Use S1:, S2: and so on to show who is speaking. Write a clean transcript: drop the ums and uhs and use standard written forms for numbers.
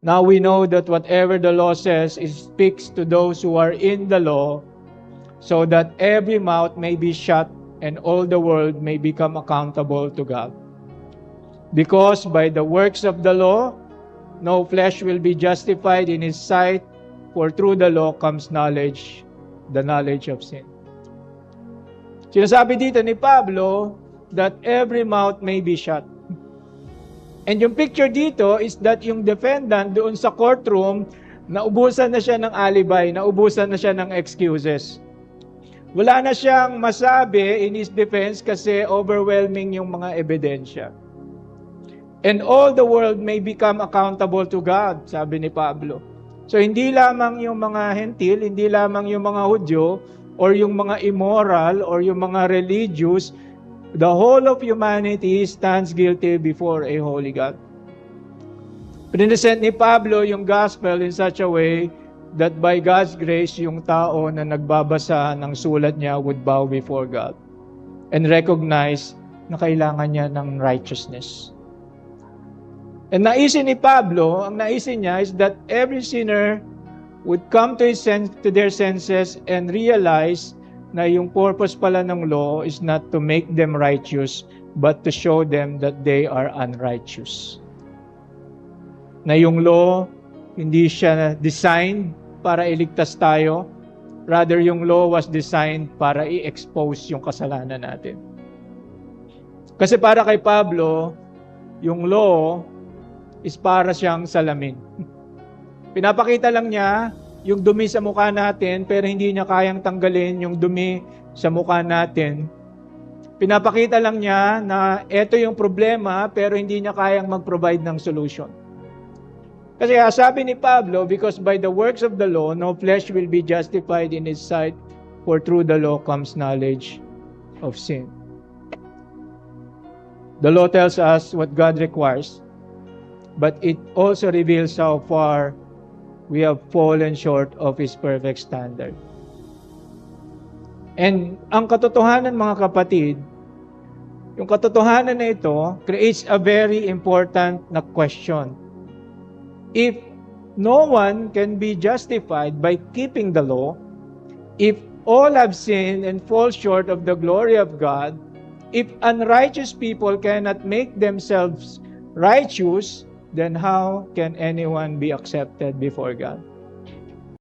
S1: Now we know that whatever the law says, it speaks to those who are in the law, so that every mouth may be shut and all the world may become accountable to God. Because by the works of the law, no flesh will be justified in his sight, for through the law comes knowledge, the knowledge of sin. Sinasabi dito ni Pablo that every mouth may be shut. And yung picture dito is that yung defendant doon sa courtroom, naubusan na siya ng alibi, naubusan na siya ng excuses. Wala na siyang masabi in his defense kasi overwhelming yung mga ebidensya. And all the world may become accountable to God, sabi ni Pablo. So hindi lamang yung mga hentil, hindi lamang yung mga Hudyo, or yung mga immoral, or yung mga religious, the whole of humanity stands guilty before a holy God. Present ni Pablo yung gospel in such a way that by God's grace, yung tao na nagbabasa ng sulat niya would bow before God and recognize na kailangan niya ng righteousness. And naisin ni Pablo, ang naisin niya is that every sinner would come to their senses and realize na yung purpose pala ng law is not to make them righteous, but to show them that they are unrighteous. Na yung law, hindi siya designed para iligtas tayo. Rather, yung law was designed para i-expose yung kasalanan natin. Kasi para kay Pablo, yung law is para siyang salamin. Pinapakita lang niya yung dumi sa mukha natin, pero hindi niya kayang tanggalin yung dumi sa mukha natin. Pinapakita lang niya na ito yung problema, pero hindi niya kayang mag-provide ng solution. Kasi sabi ni Pablo, because by the works of the law, no flesh will be justified in his sight, for through the law comes knowledge of sin. The law tells us what God requires, but it also reveals how far we have fallen short of His perfect standard. And ang katotohanan, mga kapatid, yung katotohanan na ito creates a very important na question. If no one can be justified by keeping the law, if all have sinned and fall short of the glory of God, if unrighteous people cannot make themselves righteous, then how can anyone be accepted before God?